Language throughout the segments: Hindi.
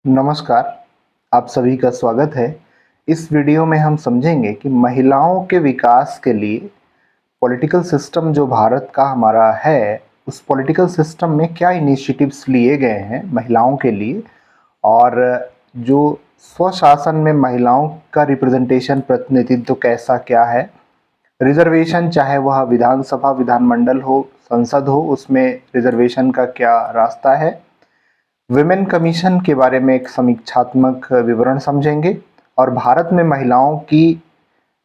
नमस्कार, आप सभी का स्वागत है। इस वीडियो में हम समझेंगे कि महिलाओं के विकास के लिए पॉलिटिकल सिस्टम जो भारत का हमारा है, उस पॉलिटिकल सिस्टम में क्या इनिशिएटिव्स लिए गए हैं महिलाओं के लिए और जो स्वशासन में महिलाओं का रिप्रेजेंटेशन प्रतिनिधित्व कैसा क्या है। रिजर्वेशन चाहे वह विधानसभा, विधानमंडल हो, संसद हो, उसमें रिजर्वेशन का क्या रास्ता है। विमेन कमीशन के बारे में एक समीक्षात्मक विवरण समझेंगे और भारत में महिलाओं की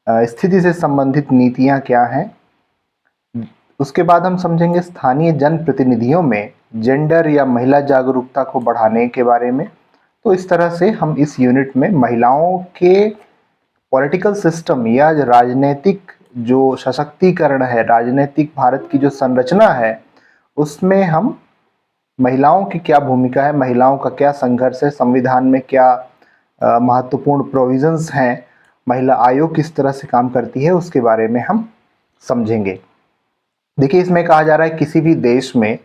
स्थिति से संबंधित नीतियां क्या हैं। उसके बाद हम समझेंगे स्थानीय जनप्रतिनिधियों में जेंडर या महिला जागरूकता को बढ़ाने के बारे में। तो इस तरह से हम इस यूनिट में महिलाओं के पॉलिटिकल सिस्टम या राजनीतिक जो सशक्तिकरण है, राजनीतिक भारत की जो संरचना है, उसमें हम महिलाओं की क्या भूमिका है, महिलाओं का क्या संघर्ष है, संविधान में क्या महत्वपूर्ण प्रोविजंस हैं, महिला आयोग किस तरह से काम करती है, उसके बारे में हम समझेंगे। देखिए, इसमें कहा जा रहा है किसी भी देश में,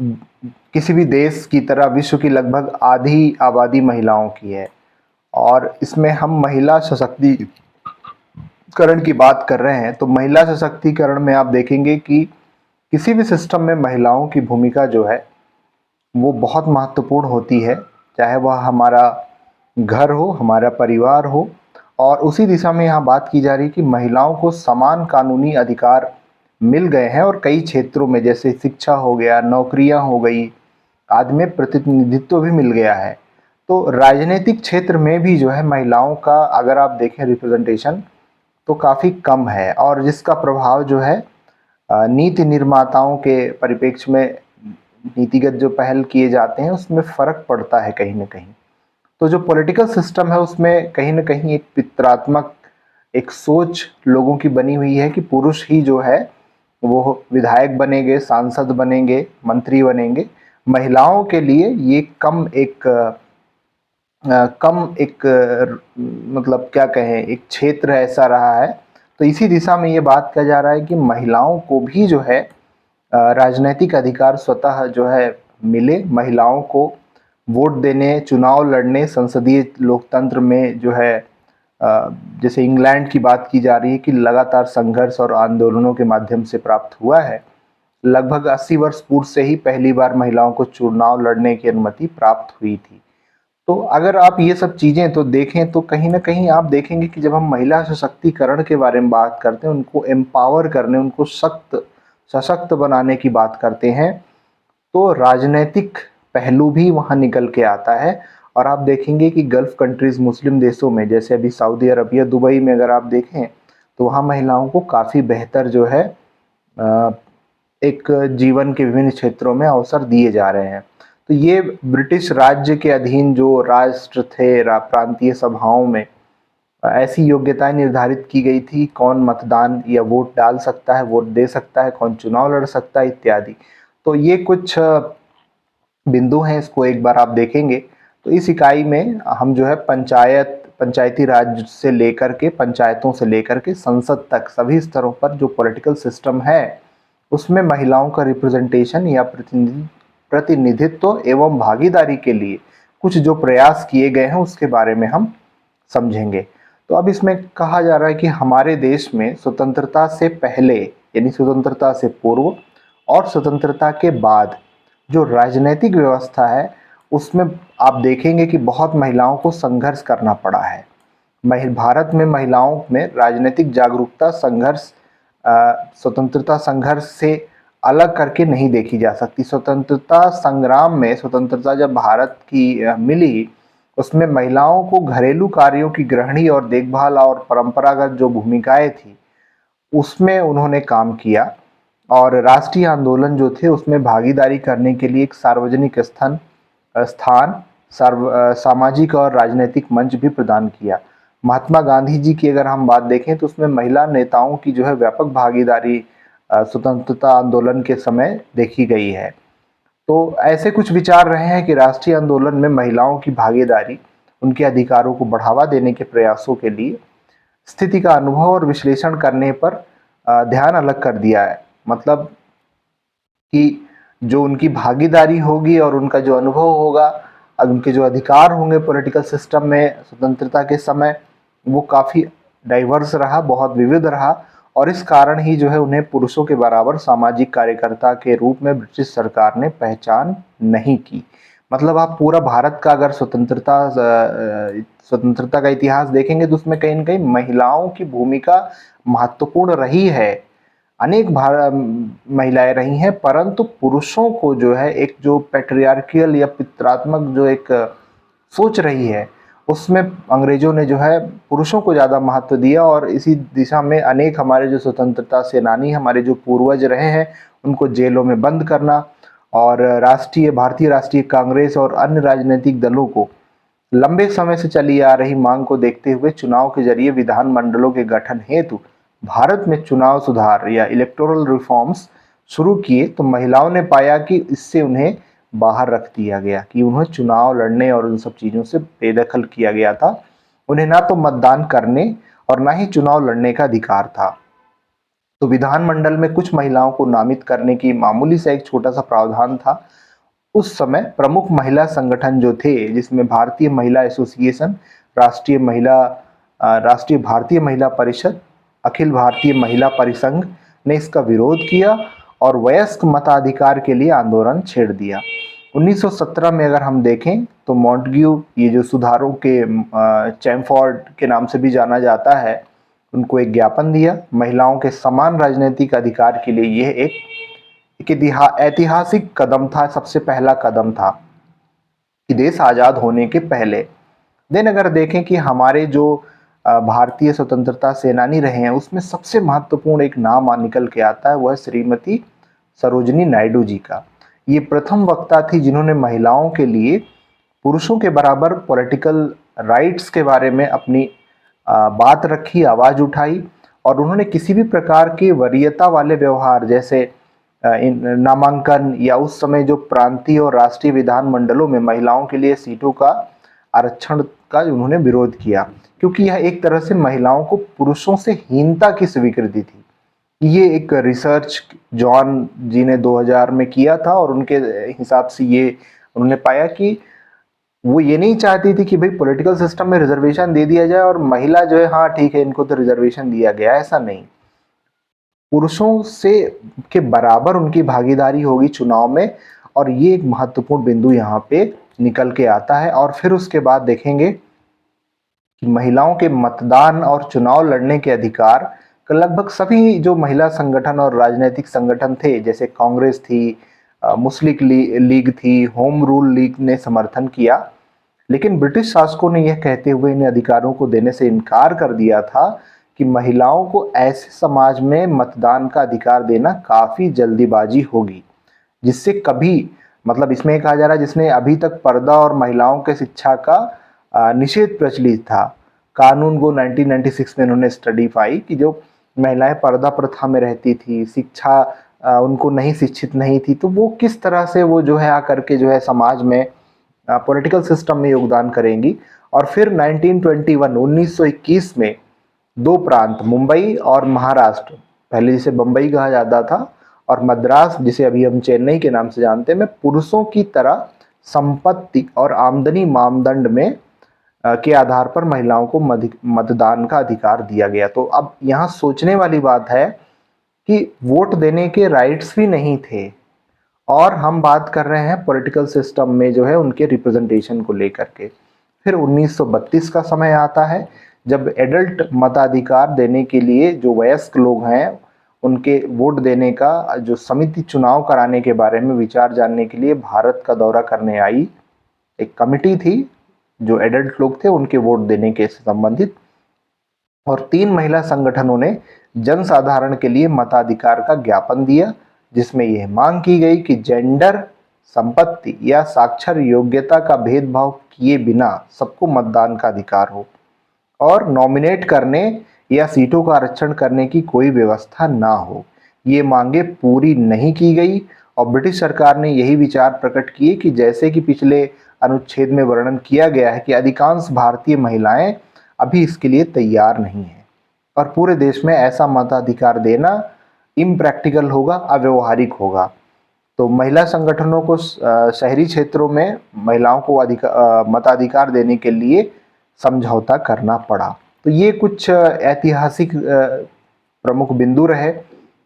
किसी भी देश की तरह विश्व की लगभग आधी आबादी महिलाओं की है और इसमें हम महिला सशक्तिकरण की बात कर रहे हैं। तो महिला सशक्तिकरण में आप देखेंगे कि किसी भी सिस्टम में महिलाओं की भूमिका जो है वो बहुत महत्वपूर्ण होती है, चाहे वह हमारा घर हो, हमारा परिवार हो। और उसी दिशा में यहाँ बात की जा रही है कि महिलाओं को समान कानूनी अधिकार मिल गए हैं और कई क्षेत्रों में, जैसे शिक्षा हो गया, नौकरियां हो गई, आदि में प्रतिनिधित्व भी मिल गया है। तो राजनीतिक क्षेत्र में भी जो है महिलाओं का अगर आप देखें रिप्रेजेंटेशन तो काफ़ी कम है और जिसका प्रभाव जो है नीति निर्माताओं के परिप्रेक्ष्य में नीतिगत जो पहल किए जाते हैं उसमें फ़र्क पड़ता है कहीं न कहीं। तो जो पॉलिटिकल सिस्टम है उसमें कहीं न कहीं एक पितरात्मक एक सोच लोगों की बनी हुई है कि पुरुष ही जो है वो विधायक बनेंगे, सांसद बनेंगे, मंत्री बनेंगे। महिलाओं के लिए ये मतलब क्या कहें, एक क्षेत्र ऐसा रहा है। तो इसी दिशा में ये बात किया जा रहा है कि महिलाओं को भी जो है राजनैतिक अधिकार स्वतः जो है मिले, महिलाओं को वोट देने, चुनाव लड़ने, संसदीय लोकतंत्र में जो है जैसे इंग्लैंड की बात की जा रही है कि लगातार संघर्ष और आंदोलनों के माध्यम से प्राप्त हुआ है। लगभग 80 वर्ष पूर्व से ही पहली बार महिलाओं को चुनाव लड़ने की अनुमति प्राप्त हुई थी। तो अगर आप ये सब चीज़ें तो देखें तो कहीं न कहीं आप देखेंगे कि जब हम महिला सशक्तिकरण के बारे में बात करते हैं, उनको एम्पावर करने, उनको सशक्त बनाने की बात करते हैं, तो राजनैतिक पहलू भी वहाँ निकल के आता है। और आप देखेंगे कि गल्फ़ कंट्रीज़, मुस्लिम देशों में, जैसे अभी सऊदी अरबिया, दुबई में अगर आप देखें, तो वहाँ महिलाओं को काफ़ी बेहतर जो है अ, एक जीवन के विभिन्न क्षेत्रों में अवसर दिए जा रहे हैं। तो ये ब्रिटिश राज्य के अधीन जो राष्ट्र थे, प्रांतीय सभाओं में ऐसी योग्यताएं निर्धारित की गई थी, कौन मतदान या वोट डाल सकता है, वोट दे सकता है, कौन चुनाव लड़ सकता है, इत्यादि। तो ये कुछ बिंदु हैं, इसको एक बार आप देखेंगे। तो इस इकाई में हम जो है पंचायती राज से लेकर के, पंचायतों से लेकर के संसद तक सभी स्तरों पर जो पॉलिटिकल सिस्टम है उसमें महिलाओं का रिप्रेजेंटेशन या प्रतिनिधित्व एवं भागीदारी के लिए कुछ जो प्रयास किए गए हैं उसके बारे में हम समझेंगे। तो अब इसमें कहा जा रहा है कि हमारे देश में स्वतंत्रता से पहले, यानी स्वतंत्रता से पूर्व और स्वतंत्रता के बाद जो राजनैतिक व्यवस्था है उसमें आप देखेंगे कि बहुत महिलाओं को संघर्ष करना पड़ा है। भारत में महिलाओं में राजनीतिक जागरूकता संघर्ष स्वतंत्रता संघर्ष से अलग करके नहीं देखी जा सकती। स्वतंत्रता संग्राम में, स्वतंत्रता जब भारत की मिली, उसमें महिलाओं को घरेलू कार्यों की गृहिणी और देखभाल और परंपरागत जो भूमिकाएं थी उसमें उन्होंने काम किया और राष्ट्रीय आंदोलन जो थे उसमें भागीदारी करने के लिए एक सार्वजनिक स्थान सामाजिक और राजनीतिक मंच भी प्रदान किया। महात्मा गांधी जी की अगर हम बात देखें तो उसमें महिला नेताओं की जो है व्यापक भागीदारी स्वतंत्रता आंदोलन के समय देखी गई है। तो ऐसे कुछ विचार रहे हैं कि राष्ट्रीय आंदोलन में महिलाओं की भागीदारी, उनके अधिकारों को बढ़ावा देने के प्रयासों के लिए स्थिति का अनुभव और विश्लेषण करने पर ध्यान अलग कर दिया है। मतलब कि जो उनकी भागीदारी होगी और उनका जो अनुभव होगा उनके जो अधिकार होंगे पॉलिटिकल सिस्टम में स्वतंत्रता के समय, वो काफ़ी डाइवर्स रहा, बहुत विविध रहा, और इस कारण ही जो है उन्हें पुरुषों के बराबर सामाजिक कार्यकर्ता के रूप में ब्रिटिश सरकार ने पहचान नहीं की। मतलब आप पूरा भारत का अगर स्वतंत्रता का इतिहास देखेंगे तो उसमें कहीं न कहीं महिलाओं की भूमिका महत्वपूर्ण रही है। अनेक महिलाएं रही हैं, परंतु पुरुषों को जो है एक जो पैट्रियार्कियल या पितरात्मक जो एक सोच रही है, उसमें अंग्रेजों ने जो है पुरुषों को ज़्यादा महत्व दिया, और इसी दिशा में अनेक हमारे जो स्वतंत्रता सेनानी, हमारे जो पूर्वज रहे हैं, उनको जेलों में बंद करना, और भारतीय राष्ट्रीय कांग्रेस और अन्य राजनीतिक दलों को लंबे समय से चली आ रही मांग को देखते हुए चुनाव के जरिए विधानमंडलों के गठन हेतु भारत में चुनाव सुधार या इलेक्टोरल रिफॉर्म्स शुरू किए, तो महिलाओं ने पाया कि इससे उन्हें बाहर रख दिया गया, कि उन्हें चुनाव लड़ने और उन सब चीज़ों से बेदखल किया गया था। उन्हें ना तो मतदान करने और ना ही चुनाव लड़ने का अधिकार था। तो विधानमंडल में कुछ महिलाओं को नामित करने की मामूली सा एक छोटा सा प्रावधान था। उस समय प्रमुख महिला संगठन जो थे, जिसमें भारतीय महिला एसोसिएशन, राष्ट्रीय भारतीय महिला परिषद, अखिल भारतीय महिला परिसंघ ने इसका विरोध किया और वयस्क मताधिकार के लिए आंदोलन छेड़ दिया। 1917 में अगर हम देखें तो मॉन्टग्यू, ये जो सुधारों के चैमफोर्ड के नाम से भी जाना जाता है, उनको एक ज्ञापन दिया। महिलाओं के समान राजनीतिक अधिकार के लिए यह एक ऐतिहासिक कदम था, सबसे पहला कदम था कि देश आज़ाद होने के पहले। देन अगर देखें कि हमारे जो भारतीय स्वतंत्रता सेनानी रहे हैं, उसमें सबसे महत्वपूर्ण एक नाम निकल के आता है, वह है श्रीमती सरोजिनी नायडू जी का। ये प्रथम वक्ता थी जिन्होंने महिलाओं के लिए पुरुषों के बराबर पॉलिटिकल राइट्स के बारे में अपनी बात रखी, आवाज़ उठाई, और उन्होंने किसी भी प्रकार के वरीयता वाले व्यवहार, जैसे नामांकन या उस समय जो प्रांतीय और राष्ट्रीय विधानमंडलों में महिलाओं के लिए सीटों का आरक्षण का उन्होंने विरोध किया, क्योंकि यह एक तरह से महिलाओं को पुरुषों से हीनता की स्वीकृति थी। ये एक रिसर्च जॉन जी ने 2000 में किया था, और उनके हिसाब से ये उन्होंने पाया कि वो ये नहीं चाहती थी कि भाई पॉलिटिकल सिस्टम में रिजर्वेशन दे दिया जाए और महिला जो है, हाँ ठीक है इनको तो रिजर्वेशन दिया गया, ऐसा नहीं। पुरुषों से के बराबर उनकी भागीदारी होगी चुनाव में, और ये एक महत्वपूर्ण बिंदु यहाँ पे निकल के आता है। और फिर उसके बाद देखेंगे कि महिलाओं के मतदान और चुनाव लड़ने के अधिकार का लगभग सभी जो महिला संगठन और राजनीतिक संगठन थे, जैसे कांग्रेस थी, मुस्लिम लीग थी, होम रूल लीग ने समर्थन किया। लेकिन ब्रिटिश शासकों ने यह कहते हुए इन अधिकारों को देने से इनकार कर दिया था कि महिलाओं को ऐसे समाज में मतदान का अधिकार देना काफ़ी जल्दीबाजी होगी, जिससे कभी, मतलब इसमें कहा जा रहा है जिसने अभी तक पर्दा और महिलाओं के शिक्षा का निषेध प्रचलित था। कानून को 1996 में उन्होंने स्टडी पाई कि जो महिलाएं पर्दा प्रथा में रहती थी, शिक्षा उनको नहीं, शिक्षित नहीं थी, तो वो किस तरह से वो जो है आकर के जो है समाज में पॉलिटिकल सिस्टम में योगदान करेंगी। और फिर 1921 में दो प्रांत, मुंबई और महाराष्ट्र, पहले जिसे बम्बई कहा जाता था, और मद्रास जिसे अभी हम चेन्नई के नाम से जानते हैं, में पुरुषों की तरह संपत्ति और आमदनी मानदंड में के आधार पर महिलाओं को मतदान का अधिकार दिया गया। तो अब यहाँ सोचने वाली बात है कि वोट देने के राइट्स भी नहीं थे, और हम बात कर रहे हैं पॉलिटिकल सिस्टम में जो है उनके रिप्रेजेंटेशन को लेकर के। फिर 1932 का समय आता है, जब एडल्ट मताधिकार देने के लिए जो वयस्क लोग हैं, उनके वोट देने का जो समिति चुनाव कराने के बारे में विचार जानने के लिए भारत का दौरा करने आई एक कमिटी थी, जो एडल्ट लोग थे उनके वोट देने के संबंधित, और 3 महिला संगठनों ने जनसाधारण के लिए मताधिकार का ज्ञापन दिया, जिसमें यह मांग की गई कि जेंडर, संपत्ति या साक्षर योग्यता का भेदभाव किए बिना सबको मतदान का अधिकार हो, और नॉमिनेट करने या सीटों का आरक्षण करने की कोई व्यवस्था ना हो। ये मांगे पूरी नहीं की गई, और ब्रिटिश सरकार ने यही विचार प्रकट किए कि जैसे कि पिछले अनुच्छेद में वर्णन किया गया है कि अधिकांश भारतीय महिलाएं अभी इसके लिए तैयार नहीं है, और पूरे देश में ऐसा मताधिकार देना इम्प्रैक्टिकल होगा, अव्यवहारिक होगा। तो महिला संगठनों को शहरी क्षेत्रों में महिलाओं को मताधिकार देने के लिए समझौता करना पड़ा। तो ये कुछ ऐतिहासिक प्रमुख बिंदु रहे।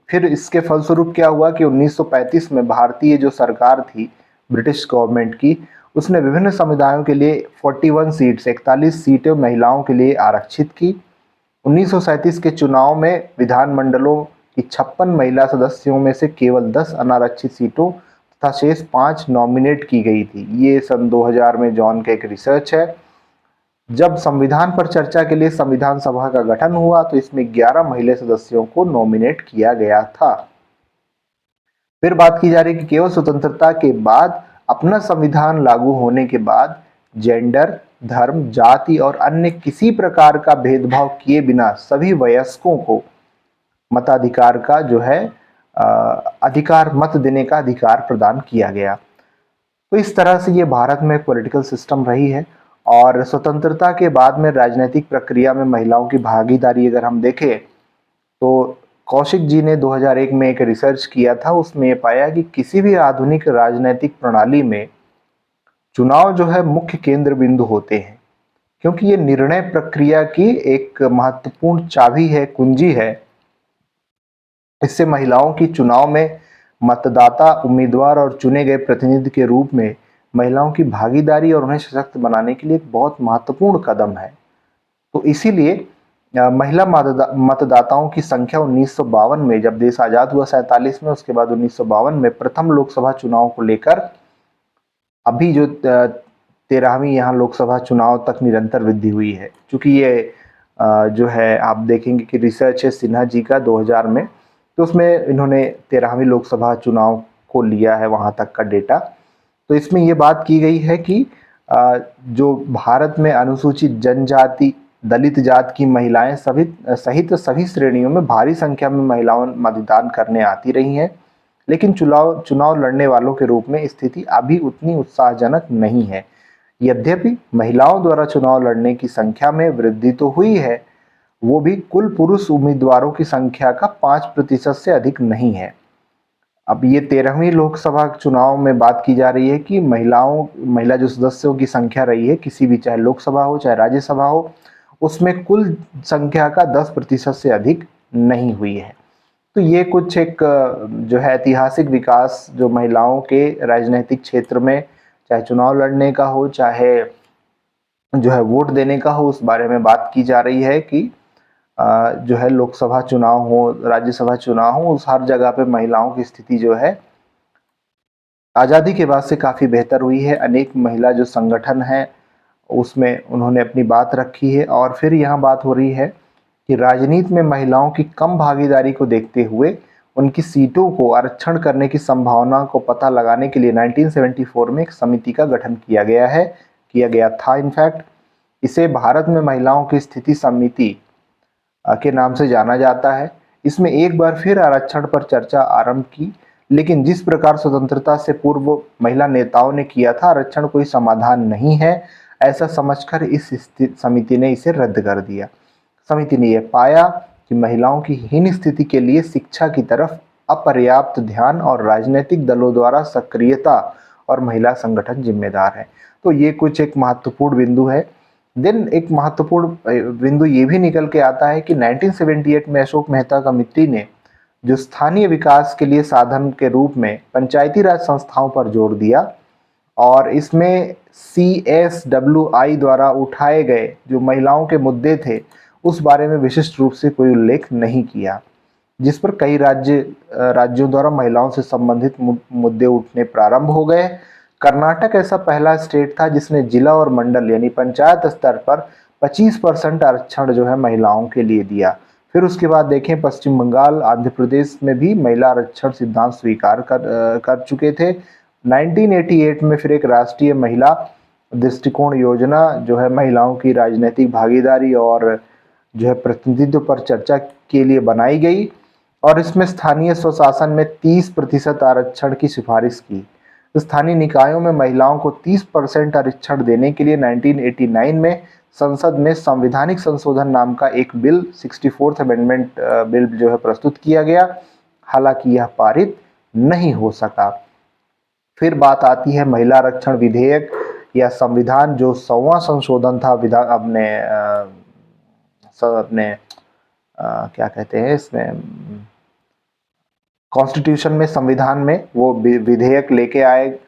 फिर इसके फलस्वरूप क्या हुआ कि 1935 में भारतीय जो सरकार थी ब्रिटिश गवर्नमेंट की, उसने विभिन्न समुदायों के लिए 41 सीटें महिलाओं के लिए आरक्षित की। 1937 के चुनाव में विधानमंडलों की 56 महिला सदस्यों में से केवल 10 अनारक्षित सीटों तथा शेष 5 नॉमिनेट की गई थी। ये सन 2000 में जॉन का एक रिसर्च है। जब संविधान पर चर्चा के लिए संविधान सभा का गठन हुआ तो इसमें 11 महिला सदस्यों को नॉमिनेट किया गया था। फिर बात की जा रही है कि केवल स्वतंत्रता के बाद अपना संविधान लागू होने के बाद जेंडर, धर्म, जाति और अन्य किसी प्रकार का भेदभाव किए बिना सभी वयस्कों को मताधिकार का जो है अधिकार, मत देने का अधिकार प्रदान किया गया। तो इस तरह से ये भारत में पॉलिटिकल सिस्टम रही है। और स्वतंत्रता के बाद में राजनीतिक प्रक्रिया में महिलाओं की भागीदारी अगर हम देखें तो कौशिक जी ने 2001 में एक रिसर्च किया था, उसमें ये पाया कि किसी भी आधुनिक राजनीतिक प्रणाली में चुनाव जो है मुख्य केंद्र बिंदु होते हैं, क्योंकि ये निर्णय प्रक्रिया की एक महत्वपूर्ण चाबी है, कुंजी है। इससे महिलाओं की चुनाव में मतदाता, उम्मीदवार और चुने गए प्रतिनिधि के रूप में महिलाओं की भागीदारी और उन्हें सशक्त बनाने के लिए एक बहुत महत्वपूर्ण कदम है। तो इसीलिए महिला मतदाताओं की संख्या 1952 में, जब देश आजाद हुआ 47 में, उसके बाद 1952 में प्रथम लोकसभा चुनाव को लेकर अभी जो 13वीं यहाँ लोकसभा चुनाव तक निरंतर वृद्धि हुई है। क्योंकि ये जो है आप देखेंगे कि रिसर्च है सिन्हा जी का 2000 में, तो उसमें इन्होंने 13वीं लोकसभा चुनाव को लिया है, वहाँ तक का डेटा। तो इसमें ये बात की गई है कि जो भारत में अनुसूचित जनजाति, दलित जात की महिलाएं सहित सभी श्रेणियों में भारी संख्या में महिलाओं मतदान करने आती रही हैं, लेकिन चुनाव लड़ने वालों के रूप में स्थिति अभी उतनी उत्साहजनक नहीं है। यद्यपि महिलाओं द्वारा चुनाव लड़ने की संख्या में वृद्धि तो हुई है, वो भी कुल पुरुष उम्मीदवारों की संख्या का 5% से अधिक नहीं है। अब ये 13वीं लोकसभा चुनाव में बात की जा रही है कि महिला जो सदस्यों की संख्या रही है किसी भी, चाहे लोकसभा हो चाहे राज्यसभा हो, उसमें कुल संख्या का 10% से अधिक नहीं हुई है। तो ये कुछ एक जो है ऐतिहासिक विकास जो महिलाओं के राजनीतिक क्षेत्र में, चाहे चुनाव लड़ने का हो चाहे जो है वोट देने का हो, उस बारे में बात की जा रही है कि जो है लोकसभा चुनाव हो, राज्यसभा चुनाव हो, उस हर जगह पे महिलाओं की स्थिति जो है आज़ादी के बाद से काफ़ी बेहतर हुई है। अनेक महिला जो संगठन हैं उसमें उन्होंने अपनी बात रखी है। और फिर यहाँ बात हो रही है कि राजनीति में महिलाओं की कम भागीदारी को देखते हुए उनकी सीटों को आरक्षण करने की संभावना को पता लगाने के लिए 1974 में एक समिति का गठन किया गया था। इनफैक्ट इसे भारत में महिलाओं की स्थिति समिति के नाम से जाना जाता है। इसमें एक बार फिर आरक्षण पर चर्चा आरंभ की, लेकिन जिस प्रकार स्वतंत्रता से पूर्व महिला नेताओं ने किया था, आरक्षण कोई समाधान नहीं है, ऐसा समझकर इस समिति ने इसे रद्द कर दिया। समिति ने यह पाया कि महिलाओं की हीन स्थिति के लिए शिक्षा की तरफ अपर्याप्त ध्यान और राजनीतिक दलों द्वारा सक्रियता और महिला संगठन जिम्मेदार है। तो ये कुछ एक महत्वपूर्ण बिंदु है। देन एक महत्वपूर्ण बिंदु ये भी निकल के आता है कि 1978 में अशोक मेहता कमेटी ने जो स्थानीय विकास के लिए साधन के रूप में पंचायती राज संस्थाओं पर जोर दिया, और इसमें CSWI द्वारा उठाए गए जो महिलाओं के मुद्दे थे उस बारे में विशिष्ट रूप से कोई उल्लेख नहीं किया, जिस पर कई राज्यों द्वारा महिलाओं से संबंधित मुद्दे उठने प्रारंभ हो गए। कर्नाटक ऐसा पहला स्टेट था जिसने जिला और मंडल यानी पंचायत स्तर पर 25% आरक्षण जो है महिलाओं के लिए दिया। फिर उसके बाद देखें पश्चिम बंगाल, आंध्र प्रदेश में भी महिला आरक्षण सिद्धांत स्वीकार कर चुके थे। 1988 में फिर एक राष्ट्रीय महिला दृष्टिकोण योजना जो है महिलाओं की राजनीतिक भागीदारी और जो है प्रतिनिधित्व पर चर्चा के लिए बनाई गई, और इसमें स्थानीय स्वशासन में 30% आरक्षण की सिफारिश की। स्थानीय निकायों में महिलाओं को 30% आरक्षण देने के लिए 1989 में संसद में संवैधानिक संशोधन नाम का एक बिल 64th अमेंडमेंट बिल जो है प्रस्तुत किया गया। हालांकि यह पारित नहीं हो सका। फिर बात आती है महिला आरक्षण विधेयक या संविधान, जो 100वां संशोधन था विधान अपने क्या कहते हैं इसमें, कॉन्स्टिट्यूशन में, संविधान में वो विधेयक लेके आए।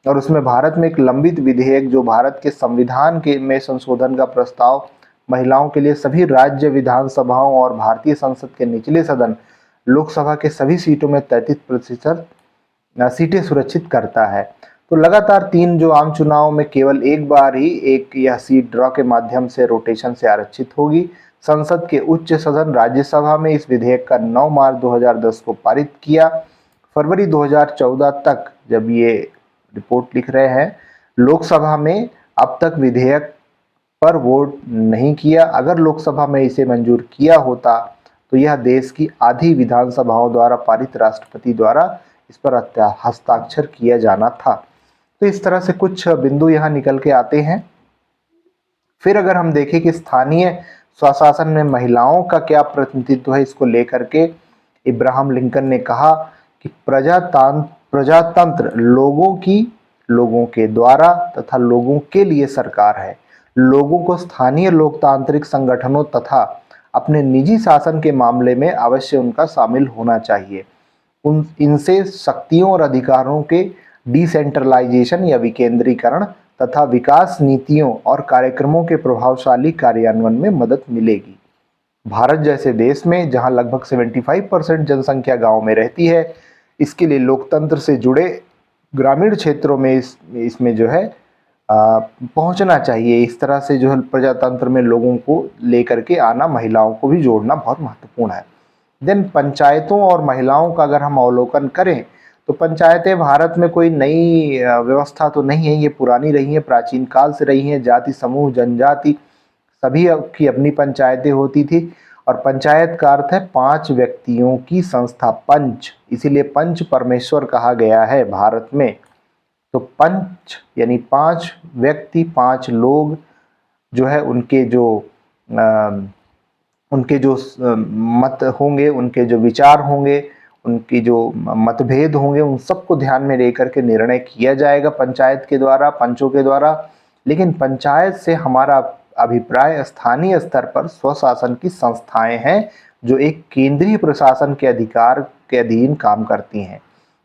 और उसमें भारत में एक लंबित विधेयक जो भारत के संविधान के में संशोधन का प्रस्ताव महिलाओं के लिए सभी राज्य विधानसभाओं और भारतीय संसद के निचले सदन लोकसभा के सभी सीटों में 33% सीटें सुरक्षित करता है। तो लगातार 3 जो आम चुनाव में केवल एक बार ही एक यह सीट ड्रॉ के माध्यम से रोटेशन से आरक्षित होगी। संसद के उच्च सदन राज्यसभा में इस विधेयक का 9 मार्च 2010 को पारित किया। फरवरी 2014 तक, जब ये रिपोर्ट लिख रहे हैं, लोकसभा में अब तक विधेयक पर वोट नहीं किया। अगर लोकसभा में इसे मंजूर किया होता तो यह देश की आधी विधानसभाओं द्वारा पारित राष्ट्रपति द्वारा इस पर हस्ताक्षर किया जाना था। तो इस तरह से कुछ बिंदु यहाँ निकल के आते हैं। फिर अगर हम देखें कि स्थानीय स्वशासन में महिलाओं का क्या प्रतिनिधित्व है, इसको लेकर के इब्राहम लिंकन ने कहा कि प्रजातंत्र लोगों के द्वारा तथा लोगों के लिए सरकार है। लोगों को स्थानीय लोकतांत्रिक संगठनों तथा अपने निजी शासन के मामले में अवश्य उनका शामिल होना चाहिए। इनसे शक्तियों और अधिकारों के डिसेंट्रलाइजेशन या विकेंद्रीकरण तथा विकास नीतियों और कार्यक्रमों के प्रभावशाली कार्यान्वयन में मदद मिलेगी। भारत जैसे देश में जहां लगभग 75% जनसंख्या गांव में रहती है, इसके लिए लोकतंत्र से जुड़े ग्रामीण क्षेत्रों में इसमें जो है पहुंचना चाहिए। इस तरह से जो है प्रजातंत्र में लोगों को लेकर के आना, महिलाओं को भी जोड़ना बहुत महत्वपूर्ण है। देन पंचायतों और महिलाओं का अगर हम अवलोकन करें तो पंचायतें भारत में कोई नई व्यवस्था तो नहीं है, ये पुरानी रही है, प्राचीन काल से रही हैं। जाति समूह, जनजाति सभी की अपनी पंचायतें होती थी। और पंचायत का अर्थ है 5 व्यक्तियों की संस्था, पंच, इसीलिए पंच परमेश्वर कहा गया है भारत में। तो पंच यानी 5 व्यक्ति, 5 लोग जो है उनके जो मत होंगे, उनके जो विचार होंगे, उनकी जो मतभेद होंगे, उन सबको ध्यान में लेकर के निर्णय किया जाएगा पंचायत के द्वारा, पंचों के द्वारा। लेकिन पंचायत से हमारा अभिप्राय स्थानीय स्तर पर स्वशासन की संस्थाएं हैं जो एक केंद्रीय प्रशासन के अधिकार के अधीन काम करती हैं,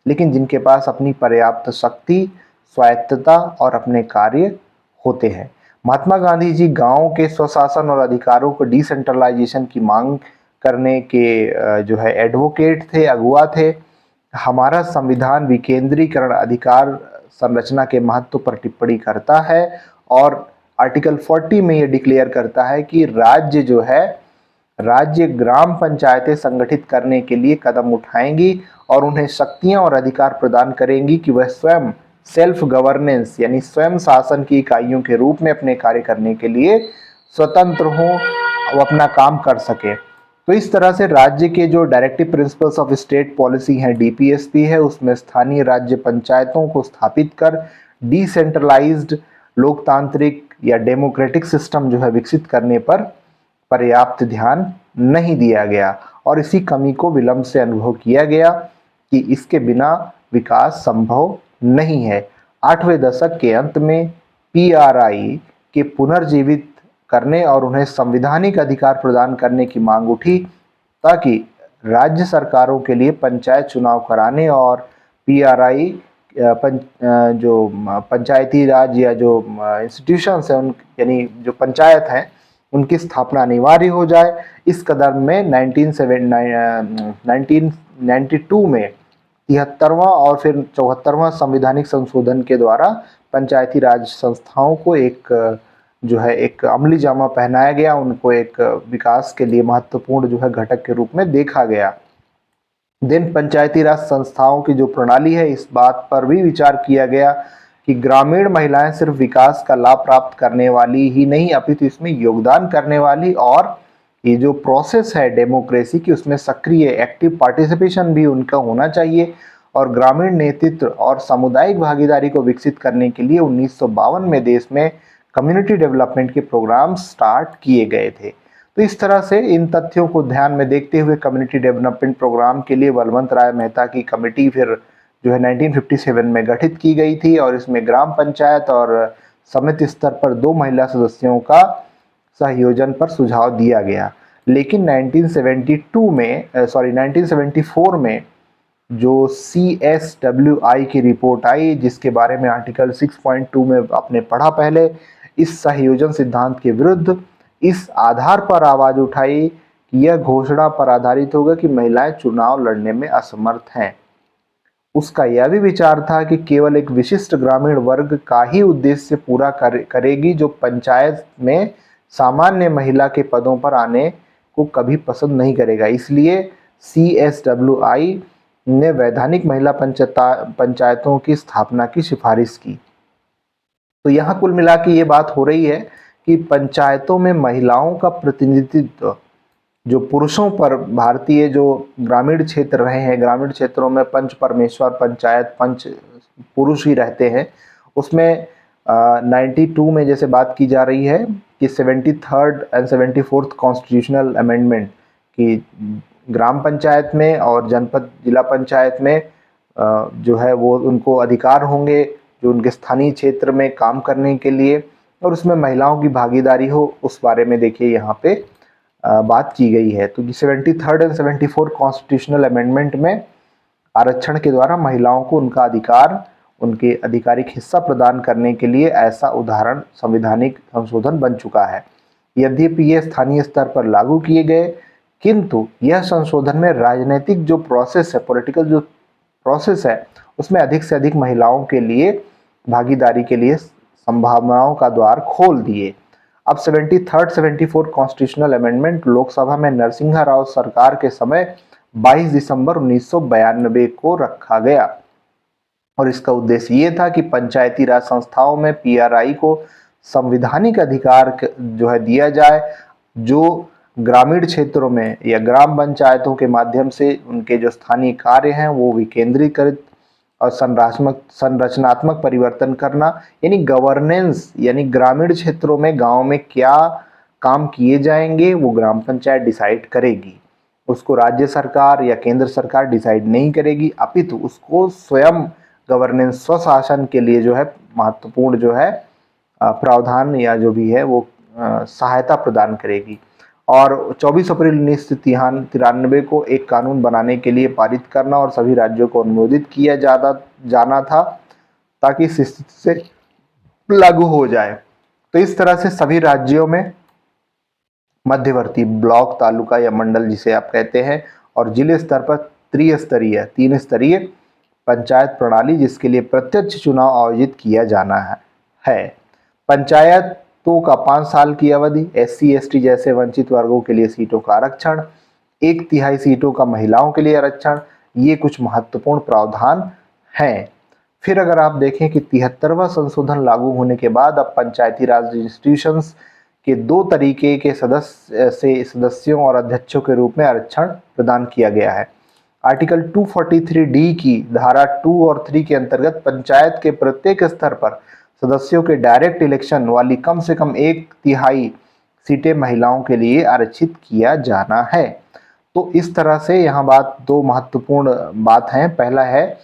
लेकिन जिनके पास अपनी पर्याप्त शक्ति, स्वायत्तता और अपने कार्य होते हैं। महात्मा गांधी जी गांव के स्वशासन और अधिकारों को डिसेंट्रलाइजेशन की मांग करने के जो है एडवोकेट थे, अगुआ थे। हमारा संविधान विकेंद्रीकरण अधिकार संरचना के महत्व पर टिप्पणी करता है और आर्टिकल 40 में यह डिक्लेयर करता है कि राज्य ग्राम पंचायतें संगठित करने के लिए कदम उठाएंगी और उन्हें शक्तियां और अधिकार प्रदान करेंगी कि वह स्वयं सेल्फ गवर्नेंस यानी स्वयं शासन की इकाइयों के रूप में अपने कार्य करने के लिए स्वतंत्र हों, वो अपना काम कर सके। तो इस तरह से राज्य के जो directive principles of state policy हैं, डीपीएसपी है, उसमें स्थानीय राज्य पंचायतों को स्थापित कर डिसेंट्रलाइज्ड लोकतांत्रिक या डेमोक्रेटिक सिस्टम जो है विकसित करने पर पर्याप्त ध्यान नहीं दिया गया और इसी कमी को विलंब से अनुभव किया गया कि इसके बिना विकास संभव नहीं है। 8वें दशक के अंत में पीआरआई के पुनर्जीवित करने और उन्हें संवैधानिक अधिकार प्रदान करने की मांग उठी ताकि राज्य सरकारों के लिए पंचायत चुनाव कराने और पीआरआई जो पंचायती राज या जो इंस्टीट्यूशंस हैं, यानी जो पंचायत हैं, उनकी स्थापना अनिवार्य हो जाए। इस कदम में 1992 में 73वां और फिर 74वां संवैधानिक संशोधन के द्वारा पंचायती राज संस्थाओं को एक अमली जामा पहनाया गया, उनको एक विकास के लिए महत्वपूर्ण जो है घटक के रूप में देखा गया। दिन पंचायती राज संस्थाओं की जो प्रणाली है, इस बात पर भी विचार किया गया कि ग्रामीण महिलाएं सिर्फ विकास का लाभ प्राप्त करने वाली ही नहीं, अपितु इसमें योगदान करने वाली और ये जो प्रोसेस है डेमोक्रेसी की, उसमें सक्रिय एक्टिव पार्टिसिपेशन भी उनका होना चाहिए। और ग्रामीण नेतृत्व और सामुदायिक भागीदारी को विकसित करने के लिए 1952 में देश में कम्युनिटी डेवलपमेंट के प्रोग्राम स्टार्ट किए गए थे। तो इस तरह से इन तथ्यों को ध्यान में देखते हुए कम्युनिटी डेवलपमेंट प्रोग्राम के लिए बलवंत राय मेहता की कमेटी फिर जो है 1957 में गठित की गई थी और इसमें ग्राम पंचायत और समिति स्तर पर 2 महिला सदस्यों का सहयोजन पर सुझाव दिया गया। लेकिन 1974 में जो CSWI की रिपोर्ट आई, जिसके बारे में आर्टिकल 6.2 में आपने पढ़ा पहले, इस सहयोजन सिद्धांत के विरुद्ध इस आधार पर आवाज उठाई कि यह घोषणा पर आधारित होगा कि महिलाएं चुनाव लड़ने में असमर्थ हैं। उसका यह भी विचार था कि केवल एक विशिष्ट ग्रामीण वर्ग का ही उद्देश्य पूरा करेगी जो पंचायत में सामान्य महिला के पदों पर आने को कभी पसंद नहीं करेगा। इसलिए CSWI ने वैधानिक महिला पंचायतों की स्थापना की सिफारिश की। तो यहाँ कुल मिला के ये बात हो रही है कि पंचायतों में महिलाओं का प्रतिनिधित्व जो पुरुषों पर, भारतीय जो ग्रामीण क्षेत्र रहे हैं, ग्रामीण क्षेत्रों में पंच परमेश्वर पंचायत पंच पुरुष ही रहते हैं, उसमें 92 में जैसे बात की जा रही है कि 73rd and 74th constitutional amendment की ग्राम पंचायत में और जनपद जिला पंचायत में जो है वो उनको अधिकार होंगे जो उनके स्थानीय क्षेत्र में काम करने के लिए, और उसमें महिलाओं की भागीदारी हो, उस बारे में देखिए यहाँ पे बात की गई है। तो 73rd एंड 74 कॉन्स्टिट्यूशनल अमेंडमेंट में आरक्षण के द्वारा महिलाओं को उनका अधिकार, उनके आधिकारिक हिस्सा प्रदान करने के लिए ऐसा उदाहरण संवैधानिक संशोधन बन चुका है। यद्यपि ये स्थानीय स्तर पर लागू किए गए, किंतु यह संशोधन में राजनीतिक जो प्रोसेस है, पॉलिटिकल जो प्रोसेस है, उसमें अधिक से अधिक महिलाओं के लिए भागीदारी के लिए संभावनाओं का द्वार खोल दिए। अब 73rd 74 कॉन्स्टिट्यूशनल अमेंडमेंट लोकसभा में नरसिम्हा राव सरकार के समय 22 दिसंबर 1992 को रखा गया और इसका उद्देश्य ये था कि पंचायती राज संस्थाओं में PRI को संवैधानिक अधिकार जो है दिया जाए, जो ग्रामीण क्षेत्रों में या ग्राम पंचायतों के माध्यम से उनके जो स्थानीय कार्य हैं वो विकेंद्रीकृत और संरचनात्मक परिवर्तन करना, यानी गवर्नेंस, यानी ग्रामीण क्षेत्रों में गांव में क्या काम किए जाएंगे वो ग्राम पंचायत डिसाइड करेगी। उसको राज्य सरकार या केंद्र सरकार डिसाइड नहीं करेगी, अपितु उसको स्वयं गवर्नेंस, स्वशासन के लिए जो है महत्वपूर्ण जो है प्रावधान या जो भी है वो सहायता प्रदान करेगी। और 24 अप्रैल 1993 को एक कानून बनाने के लिए पारित करना और सभी राज्यों को अनुमोदित किया जाना था ताकि इस स्थिति से लागू हो जाए। तो इस तरह से सभी राज्यों में मध्यवर्ती ब्लॉक, तालुका या मंडल जिसे आप कहते हैं, और जिले स्तर पर तीन स्तरीय पंचायत प्रणाली, जिसके लिए प्रत्यक्ष चुनाव आयोजित किया जाना है। पंचायतों का 5 साल की अवधि, SC ST जैसे वंचित वर्गों के लिए सीटों का आरक्षण, 1/3 सीटों का महिलाओं के लिए आरक्षण, ये कुछ महत्वपूर्ण प्रावधान हैं। फिर अगर आप देखें कि 73वां संशोधन लागू होने के बाद अब पंचायती राज इंस्टीट्यूशंस के 2 तरीके के सदस्यों और अध्यक्षों के रूप में आरक्षण प्रदान किया गया है। आर्टिकल 243D की धारा 2 और 3 के अंतर्गत पंचायत के प्रत्येक स्तर पर सदस्यों के डायरेक्ट इलेक्शन वाली कम से कम 1/3 सीटें महिलाओं के लिए आरक्षित किया जाना है। तो इस तरह से यहाँ दो महत्वपूर्ण बात है। पहला है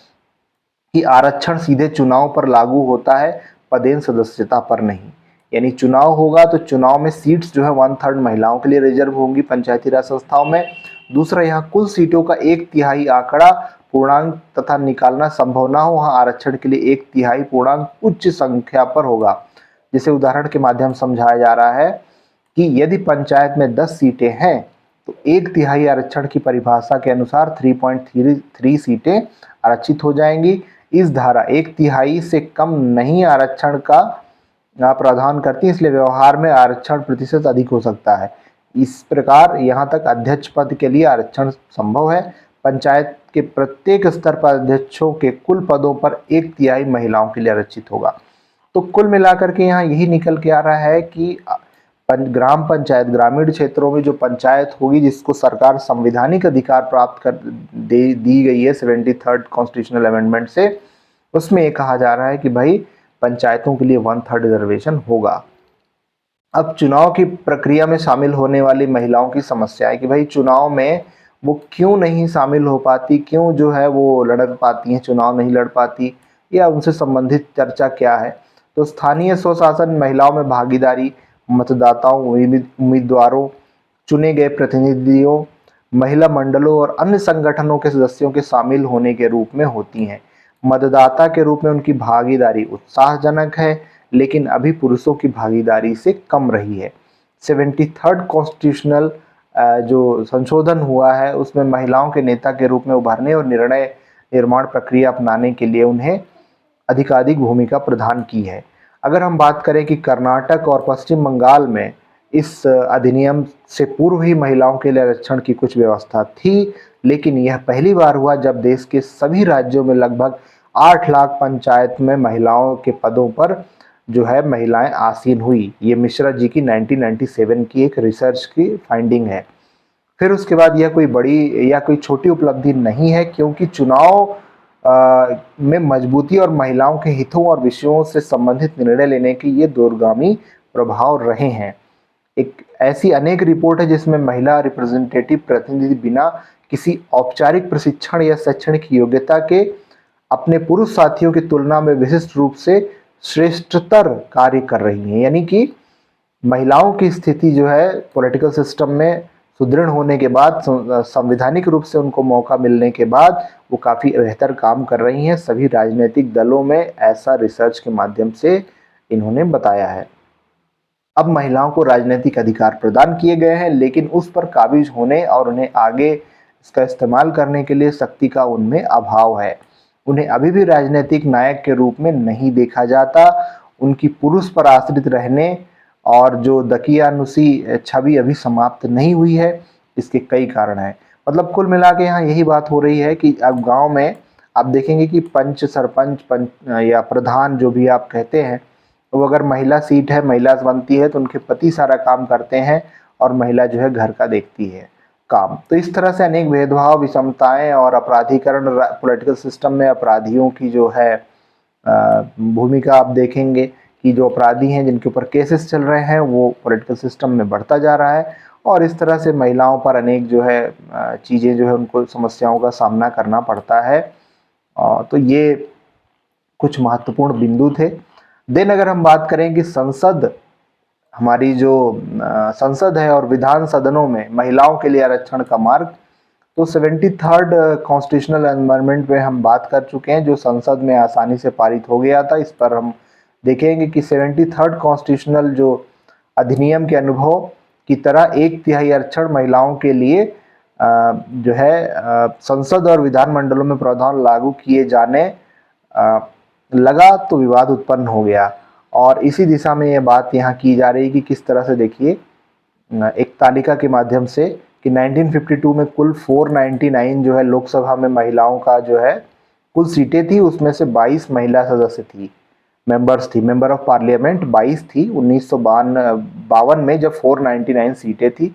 कि आरक्षण सीधे चुनाव पर लागू होता है, पदेन सदस्यता पर नहीं। यानी चुनाव होगा तो चुनाव में सीट्स जो है 1/3 महिलाओं के लिए रिजर्व होंगी पंचायती राज संस्थाओं में। दूसरा, यहाँ कुल सीटों का 1/3 आंकड़ा पूर्णांक तथा निकालना संभव ना हो, वहाँ आरक्षण के लिए 1/3 पूर्णांक उच्च संख्या पर होगा। जिसे उदाहरण के माध्यम समझाया जा रहा है कि यदि पंचायत में 10 सीटें हैं तो 1/3 आरक्षण की परिभाषा के अनुसार 3.33 सीटें आरक्षित हो जाएंगी। इस धारा 1/3 से कम नहीं आरक्षण का प्रावधान करती है, इसलिए व्यवहार में आरक्षण प्रतिशत अधिक हो सकता है। इस प्रकार यहाँ तक अध्यक्ष पद के लिए आरक्षण संभव है। पंचायत के प्रत्येक स्तर पर अध्यक्षों के कुल पदों पर 1/3 महिलाओं के लिए आरक्षित होगा। तो कुल मिलाकर के यहाँ यही निकल के आ रहा है कि ग्राम पंचायत, ग्रामीण क्षेत्रों में जो पंचायत होगी जिसको सरकार संवैधानिक अधिकार प्राप्त कर दी गई है 73rd कॉन्स्टिट्यूशनल अमेंडमेंट से, उसमें ये कहा जा रहा है कि भाई पंचायतों के लिए 1/3 रिजर्वेशन होगा। अब चुनाव की प्रक्रिया में शामिल होने वाली महिलाओं की समस्या है कि भाई चुनाव में वो क्यों नहीं शामिल हो पाती, क्यों जो है वो लड़ पाती हैं, चुनाव नहीं लड़ पाती, या उनसे संबंधित चर्चा क्या है। तो स्थानीय स्वशासन, महिलाओं में भागीदारी, मतदाताओं, उम्मीदवारों, चुने गए प्रतिनिधियों, महिला मंडलों और अन्य संगठनों के सदस्यों के शामिल होने के रूप में होती हैं। मतदाता के रूप में उनकी भागीदारी उत्साहजनक है, लेकिन अभी पुरुषों की भागीदारी से कम रही है। 73rd कॉन्स्टिट्यूशनल जो संशोधन हुआ है उसमें महिलाओं के नेता के रूप में उभरने और निर्णय निर्माण प्रक्रिया अपनाने के लिए उन्हें अधिकाधिक भूमिका प्रदान की है। अगर हम बात करें कि कर्नाटक और पश्चिम बंगाल में इस अधिनियम से पूर्व ही महिलाओं के लिए आरक्षण की कुछ व्यवस्था थी, लेकिन यह पहली बार हुआ जब देश के सभी राज्यों में लगभग 8 लाख पंचायत में महिलाओं के पदों पर जो है महिलाएं आसीन हुई। ये मिश्रा जी की 1997 की एक रिसर्च की फाइंडिंग है। फिर उसके बाद यह कोई बड़ी या कोई छोटी उपलब्धि नहीं है, क्योंकि चुनाव में मजबूती और महिलाओं के हितों और विषयों से संबंधित निर्णय लेने के ये दूरगामी प्रभाव रहे हैं। एक ऐसी अनेक रिपोर्ट है जिसमें महिला रिप्रेजेंटेटिव प्रतिनिधि बिना किसी औपचारिक प्रशिक्षण या शैक्षणिक योग्यता के अपने पुरुष साथियों की तुलना में विशिष्ट रूप से श्रेष्ठतर कार्य कर रही हैं। यानी कि महिलाओं की स्थिति जो है पॉलिटिकल सिस्टम में सुदृढ़ होने के बाद, संवैधानिक रूप से उनको मौका मिलने के बाद वो काफ़ी बेहतर काम कर रही हैं। सभी राजनीतिक दलों में ऐसा रिसर्च के माध्यम से इन्होंने बताया है। अब महिलाओं को राजनीतिक अधिकार प्रदान किए गए हैं, लेकिन उस पर काबिज होने और उन्हें आगे इसका इस्तेमाल करने के लिए शक्ति का उनमें अभाव है। उन्हें अभी भी राजनीतिक नायक के रूप में नहीं देखा जाता। उनकी पुरुष पर आश्रित रहने और जो दकियानुसी छवि अभी समाप्त नहीं हुई है, इसके कई कारण हैं। मतलब कुल मिला के यहाँ यही बात हो रही है कि अब गांव में आप देखेंगे कि पंच, सरपंच, या प्रधान जो भी आप कहते हैं, वो अगर महिला सीट है, महिला बनती है तो उनके पति सारा काम करते हैं और महिला जो है घर का देखती है काम। तो इस तरह से अनेक भेदभाव, विषमताएं और अपराधीकरण पॉलिटिकल सिस्टम में अपराधियों की जो है भूमिका आप देखेंगे कि जो अपराधी हैं जिनके ऊपर केसेस चल रहे हैं वो पॉलिटिकल सिस्टम में बढ़ता जा रहा है, और इस तरह से महिलाओं पर अनेक जो है चीज़ें जो है उनको समस्याओं का सामना करना पड़ता है। तो ये कुछ महत्वपूर्ण बिंदु थे। देन अगर हम बात करें कि संसद, हमारी जो संसद है और विधान सदनों में महिलाओं के लिए आरक्षण का मार्ग, तो 73rd कॉन्स्टिट्यूशनल अमेंडमेंट में हम बात कर चुके हैं, जो संसद में आसानी से पारित हो गया था। इस पर हम देखेंगे कि 73rd कॉन्स्टिट्यूशनल जो अधिनियम के अनुभव की तरह 1/3 आरक्षण महिलाओं के लिए जो है संसद और विधानमंडलों में प्रावधान लागू किए जाने लगा तो विवाद उत्पन्न हो गया। और इसी दिशा में ये बात यहाँ की जा रही है कि किस तरह से, देखिए एक तालिका के माध्यम से कि 1952 में कुल 499 जो है लोकसभा में महिलाओं का जो है कुल सीटें थी, उसमें से 22 महिला सदस्य थी, मेंबर्स थी, मेंबर ऑफ पार्लियामेंट 22 थी 1952 में जब 499 सीटें थी।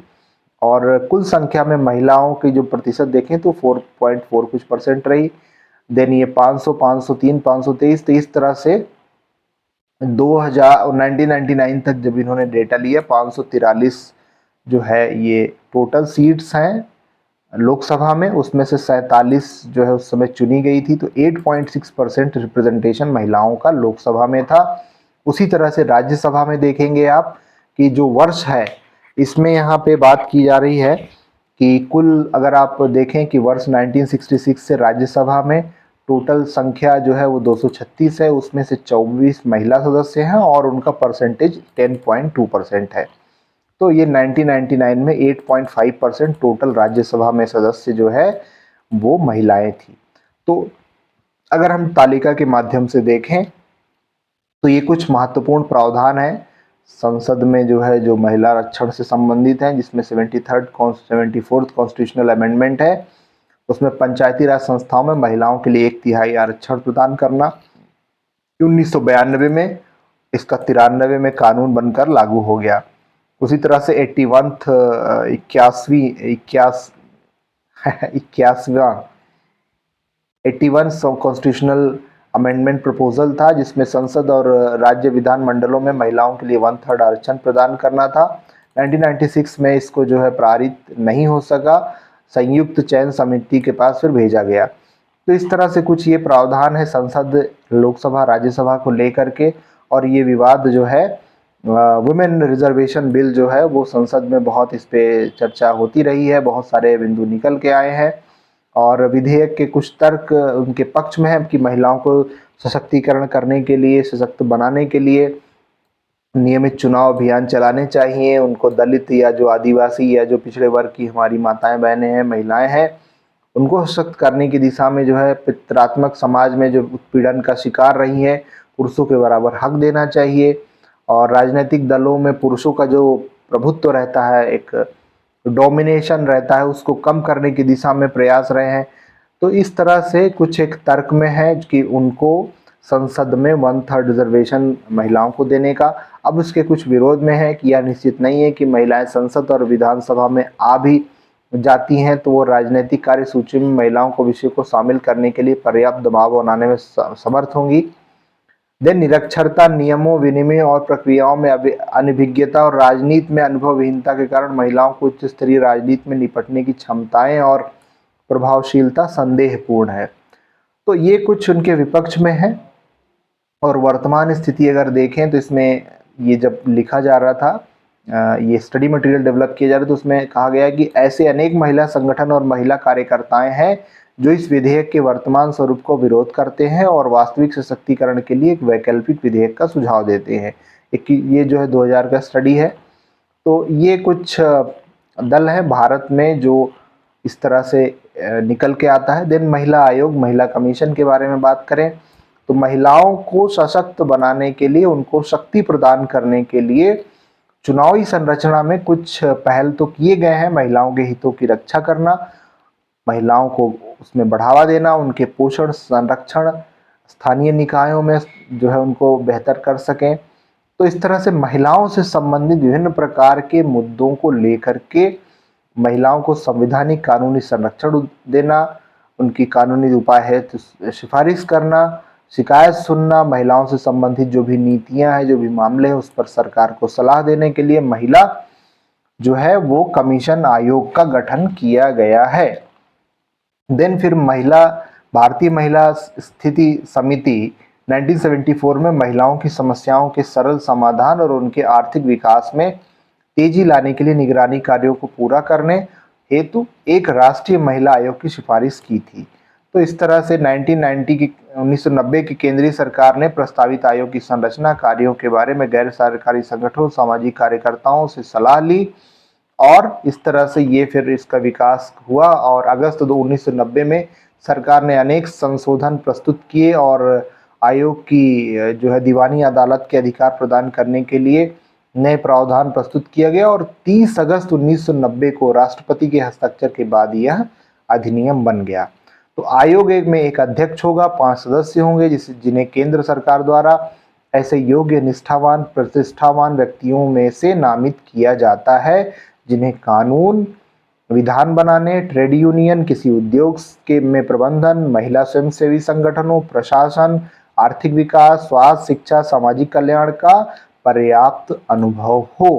और कुल संख्या में महिलाओं की जो प्रतिशत देखें तो 4.4 कुछ % रही। देन ये 500, 503, 523, तो इस तरह से 1999 तक जब इन्होंने डेटा लिया 543 जो है ये टोटल सीट्स हैं लोकसभा में, उसमें से 47 जो है उस समय चुनी गई थी। तो 8.6% रिप्रेजेंटेशन महिलाओं का लोकसभा में था। उसी तरह से राज्यसभा में देखेंगे आप कि जो वर्ष है इसमें यहाँ पे बात की जा रही है कि कुल अगर आप देखें कि वर्ष 1966 से राज्यसभा में टोटल संख्या जो है वो 236 है, उसमें से 24 महिला सदस्य हैं और उनका परसेंटेज 10.2% है। तो ये 1999 में 8.5% टोटल राज्यसभा में सदस्य जो है वो महिलाएं थी। तो अगर हम तालिका के माध्यम से देखें तो ये कुछ महत्वपूर्ण प्रावधान है संसद में जो है जो महिला आरक्षण से संबंधित हैं, जिसमें 74th कॉन्स्टिट्यूशनल अमेंडमेंट है। उसमें पंचायती राज संस्थाओं में महिलाओं के लिए 1/3 आरक्षण प्रदान करना 1992 में, इसका 93 में कानून बनकर लागू हो गया। उसी तरह से 81वां कॉन्स्टिट्यूशनल अमेंडमेंट प्रपोजल था, जिसमें संसद और राज्य विधान मंडलों में महिलाओं के लिए 1/3 आरक्षण प्रदान करना था। 1996 में इसको जो है पारित नहीं हो सका। संयुक्त चयन समिति के पास फिर भेजा गया। तो इस तरह से कुछ ये प्रावधान है संसद, लोकसभा, राज्यसभा को लेकर के। और ये विवाद जो है वुमेन रिजर्वेशन बिल जो है वो संसद में बहुत इस पे चर्चा होती रही है, बहुत सारे बिंदु निकल के आए हैं। और विधेयक के कुछ तर्क उनके पक्ष में है कि महिलाओं को सशक्तिकरण करने के लिए, सशक्त बनाने के लिए नियमित चुनाव अभियान चलाने चाहिए। उनको दलित या जो आदिवासी या जो पिछड़े वर्ग की हमारी माताएं बहनें हैं, महिलाएं हैं, उनको सशक्त करने की दिशा में जो है पितृत्मक समाज में जो उत्पीड़न का शिकार रही है, पुरुषों के बराबर हक देना चाहिए। और राजनीतिक दलों में पुरुषों का जो प्रभुत्व रहता है, एक डोमिनेशन रहता है, उसको कम करने की दिशा में प्रयास रहे हैं। तो इस तरह से कुछ एक तर्क में है कि उनको संसद में 1/3 रिजर्वेशन महिलाओं को देने का। अब उसके कुछ विरोध में है कि यह निश्चित नहीं है कि महिलाएं संसद और विधानसभा में आ भी जाती हैं तो वो राजनीतिक कार्यसूची में महिलाओं को विषय को शामिल करने के लिए पर्याप्त दबाव बनाने में समर्थ होंगी। देन निरक्षरता, नियमों, विनिमय और प्रक्रियाओं में अनभिज्ञता और राजनीति में अनुभवहीनता के कारण महिलाओं को उच्च स्तरीय राजनीति में निपटने की क्षमताएं और प्रभावशीलता संदेहपूर्ण है। तो ये कुछ उनके विपक्ष में है। और वर्तमान स्थिति अगर देखें तो इसमें ये जब लिखा जा रहा था, ये स्टडी मटेरियल डेवलप किया जा रहा था, तो उसमें कहा गया है कि ऐसे अनेक महिला संगठन और महिला कार्यकर्ताएं हैं जो इस विधेयक के वर्तमान स्वरूप को विरोध करते हैं और वास्तविक सशक्तिकरण के लिए एक वैकल्पिक विधेयक का सुझाव देते हैं। ये जो है 2000 का स्टडी है। तो ये कुछ दल हैं भारत में जो इस तरह से निकल के आता है। देन महिला आयोग, महिला कमीशन के बारे में बात करें तो महिलाओं को सशक्त बनाने के लिए, उनको शक्ति प्रदान करने के लिए चुनावी संरचना में कुछ पहल तो किए गए हैं। महिलाओं के हितों की रक्षा करना, महिलाओं को उसमें बढ़ावा देना, उनके पोषण, संरक्षण, स्थानीय निकायों में जो है उनको बेहतर कर सकें। तो इस तरह से महिलाओं से संबंधित विभिन्न प्रकार के मुद्दों को लेकर के महिलाओं को संवैधानिक कानूनी संरक्षण देना, उनकी कानूनी उपाय है तो सिफारिश करना, शिकायत सुनना, महिलाओं से संबंधित जो भी नीतियां हैं, जो भी मामले हैं, उस पर सरकार को सलाह देने के लिए महिला जो है वो कमीशन आयोग का गठन किया गया है। देन फिर भारतीय महिला स्थिति समिति 1974 में महिलाओं की समस्याओं के सरल समाधान और उनके आर्थिक विकास में तेजी लाने के लिए निगरानी कार्यों को पूरा करने हेतु एक राष्ट्रीय महिला आयोग की सिफारिश की थी। तो इस तरह से 1990 की केंद्रीय सरकार ने प्रस्तावित आयोग की संरचना, कार्यों के बारे में गैर सरकारी संगठनों, सामाजिक कार्यकर्ताओं से सलाह ली और इस तरह से ये फिर इसका विकास हुआ। और अगस्त 1990 में सरकार ने अनेक संशोधन प्रस्तुत किए और आयोग की जो है दीवानी अदालत के अधिकार प्रदान करने के लिए नए प्रावधान प्रस्तुत किया गया। और 30 अगस्त 1990 को राष्ट्रपति के हस्ताक्षर के बाद यह अधिनियम बन गया। तो आयोग में एक अध्यक्ष होगा, 5 सदस्य होंगे जिन्हें केंद्र सरकार द्वारा ऐसे योग्य, निष्ठावान, प्रतिष्ठावान व्यक्तियों में से नामित किया जाता है जिन्हें कानून, विधान बनाने, ट्रेड यूनियन, किसी उद्योग के में प्रबंधन, महिला स्वयंसेवी संगठनों, प्रशासन, आर्थिक विकास, स्वास्थ्य, शिक्षा, सामाजिक कल्याण का पर्याप्त अनुभव हो।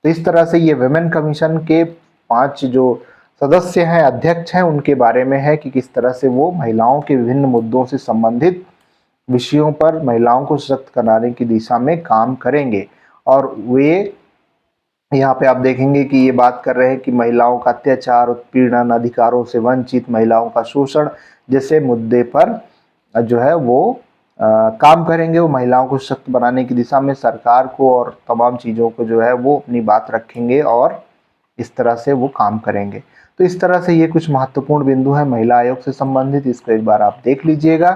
तो इस तरह से ये विमेन कमीशन के 5 जो सदस्य हैं, अध्यक्ष हैं, उनके बारे में है कि किस तरह से वो महिलाओं के विभिन्न मुद्दों से संबंधित विषयों पर महिलाओं को सशक्त कराने की दिशा में काम करेंगे। और वे यहाँ पे आप देखेंगे कि ये बात कर रहे हैं कि महिलाओं का अत्याचार, उत्पीड़न, अधिकारों से वंचित, महिलाओं का शोषण जैसे मुद्दे पर जो है वो काम करेंगे। वो महिलाओं को सशक्त बनाने की दिशा में सरकार को और तमाम चीज़ों को जो है वो अपनी बात रखेंगे और इस तरह से वो काम करेंगे। तो इस तरह से ये कुछ महत्वपूर्ण बिंदु हैं महिला आयोग से संबंधित, इसको एक बार आप देख लीजिएगा।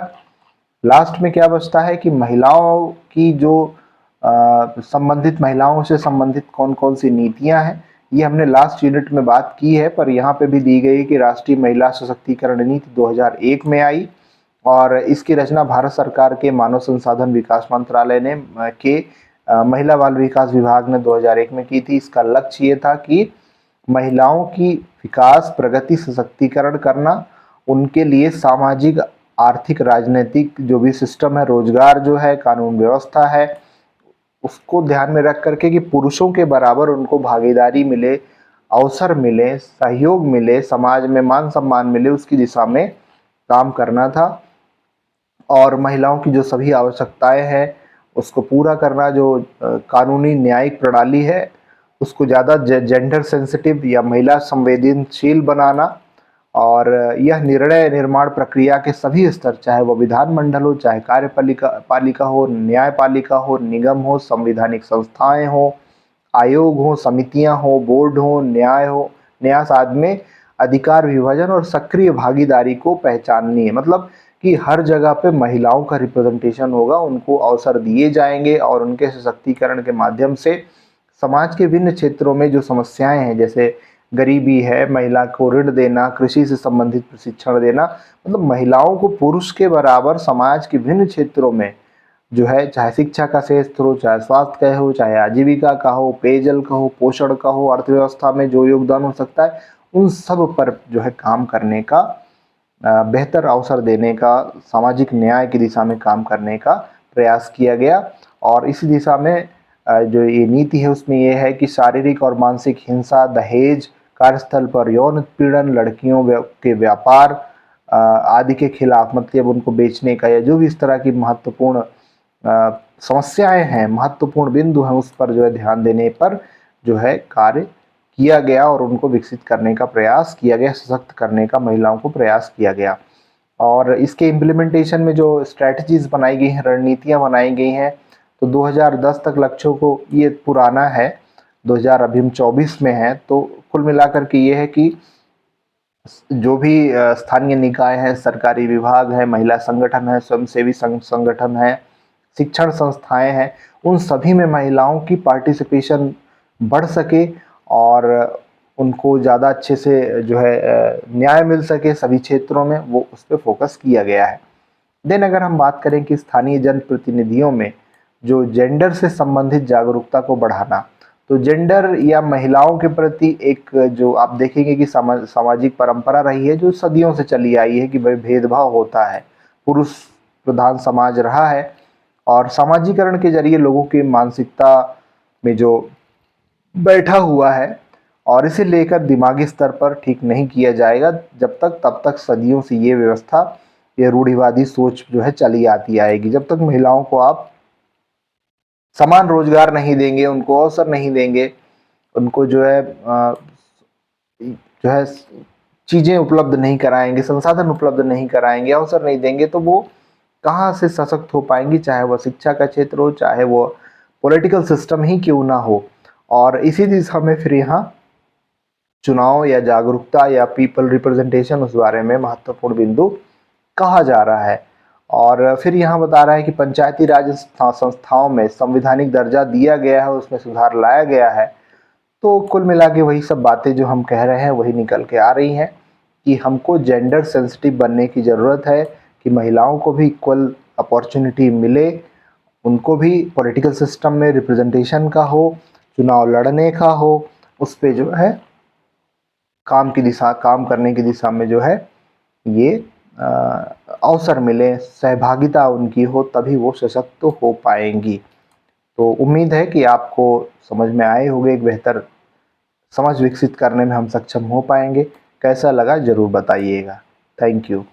लास्ट में क्या बचता है कि महिलाओं की जो संबंधित, महिलाओं से संबंधित कौन कौन सी नीतियां हैं, ये हमने लास्ट यूनिट में बात की है, पर यहाँ पे भी दी गई कि राष्ट्रीय महिला सशक्तिकरण नीति 2001 में आई और इसकी रचना भारत सरकार के मानव संसाधन विकास मंत्रालय ने महिला बाल विकास विभाग ने 2001 में की थी। इसका लक्ष्य ये था कि महिलाओं की विकास, प्रगति, सशक्तिकरण करना, उनके लिए सामाजिक, आर्थिक, राजनीतिक जो भी सिस्टम है, रोजगार जो है, कानून व्यवस्था है, उसको ध्यान में रख करके कि पुरुषों के बराबर उनको भागीदारी मिले अवसर मिले, सहयोग मिले, समाज में मान सम्मान मिले, उसकी दिशा में काम करना था। और महिलाओं की जो सभी आवश्यकताएं हैं उसको पूरा करना, जो कानूनी न्यायिक प्रणाली है उसको ज़्यादा जेंडर सेंसिटिव या महिला संवेदनशील बनाना, और यह निर्णय निर्माण प्रक्रिया के सभी स्तर, चाहे वो विधानमंडल हो, चाहे कार्यपालिका पालिका हो, न्यायपालिका हो, निगम हो, संवैधानिक संस्थाएं हो, आयोग हो, समितियां हो, बोर्ड हो, न्यास आदि में अधिकार विभाजन और सक्रिय भागीदारी को पहचाननी है। मतलब कि हर जगह पे महिलाओं का रिप्रेजेंटेशन होगा, उनको अवसर दिए जाएंगे और उनके सशक्तिकरण के माध्यम से समाज के विभिन्न क्षेत्रों में जो समस्याएं हैं, जैसे गरीबी है, महिला को ऋण देना, कृषि से संबंधित प्रशिक्षण देना, मतलब महिलाओं को पुरुष के बराबर समाज के विभिन्न क्षेत्रों में जो है, चाहे शिक्षा का क्षेत्र हो, चाहे स्वास्थ्य का हो, चाहे आजीविका का हो, पेयजल का हो, पोषण का हो, अर्थव्यवस्था में जो योगदान हो सकता है, उन सब पर जो है काम करने का, बेहतर अवसर देने का, सामाजिक न्याय की दिशा में काम करने का प्रयास किया गया। और इसी दिशा में जो ये नीति है उसमें ये है कि शारीरिक और मानसिक हिंसा, दहेज, कार्यस्थल पर यौन उत्पीड़न, लड़कियों के व्यापार आदि के खिलाफ, मतलब उनको बेचने का या जो भी इस तरह की महत्वपूर्ण समस्याएं हैं, महत्वपूर्ण बिंदु हैं, उस पर जो है ध्यान देने पर जो है कार्य किया गया और उनको विकसित करने का प्रयास किया गया, सशक्त करने का महिलाओं को प्रयास किया गया। और इसके इम्प्लीमेंटेशन में जो स्ट्रैटेजीज बनाई गई हैं, रणनीतियां बनाई गई हैं, तो 2010 तक लक्ष्यों को, ये पुराना है, 2000 अभी हम 24 में है, तो कुल मिलाकर के ये है कि जो भी स्थानीय निकाय है, सरकारी विभाग है, महिला संगठन है, स्वयंसेवी संगठन है, शिक्षण संस्थाएं हैं, उन सभी में महिलाओं की पार्टिसिपेशन बढ़ सके और उनको ज़्यादा अच्छे से जो है न्याय मिल सके सभी क्षेत्रों में, वो उस पर फोकस किया गया है। देन अगर हम बात करें कि स्थानीय जनप्रतिनिधियों में जो जेंडर से संबंधित जागरूकता को बढ़ाना, तो जेंडर या महिलाओं के प्रति एक जो आप देखेंगे कि सामाजिक परंपरा रही है, जो सदियों से चली आई है कि भाई भेदभाव होता है, पुरुष प्रधान समाज रहा है, और सामाजिकरण के जरिए लोगों की मानसिकता में जो बैठा हुआ है, और इसे लेकर दिमागी स्तर पर ठीक नहीं किया जाएगा जब तक, तब तक सदियों से ये व्यवस्था, ये रूढ़िवादी सोच जो है चली आती आएगी। जब तक महिलाओं को आप समान रोजगार नहीं देंगे, उनको अवसर नहीं देंगे, उनको जो है चीज़ें उपलब्ध नहीं कराएंगे, संसाधन उपलब्ध नहीं कराएंगे, अवसर नहीं देंगे, तो वो कहाँ से सशक्त हो पाएंगी, चाहे वह शिक्षा का क्षेत्र हो, चाहे वो पॉलिटिकल सिस्टम ही क्यों ना हो। और इसी दिशा में फिर यहाँ चुनाव या जागरूकता या पीपल रिप्रेजेंटेशन उस बारे में महत्वपूर्ण बिंदु कहा जा रहा है। और फिर यहाँ बता रहा है कि पंचायती राज संस्थाओं में संवैधानिक दर्जा दिया गया है, उसमें सुधार लाया गया है। तो कुल मिला के वही सब बातें जो हम कह रहे हैं वही निकल के आ रही हैं कि हमको जेंडर सेंसिटिव बनने की ज़रूरत है, कि महिलाओं को भी इक्वल अपॉर्चुनिटी मिले, उनको भी पॉलिटिकल सिस्टम में रिप्रेजेंटेशन का हो, चुनाव लड़ने का हो, उस पे जो है काम करने की दिशा में जो है ये अवसर मिले, सहभागिता उनकी हो, तभी वो सशक्त तो हो पाएंगी। तो उम्मीद है कि आपको समझ में आए होंगे, एक बेहतर समझ विकसित करने में हम सक्षम हो पाएंगे। कैसा लगा ज़रूर बताइएगा। Thank you.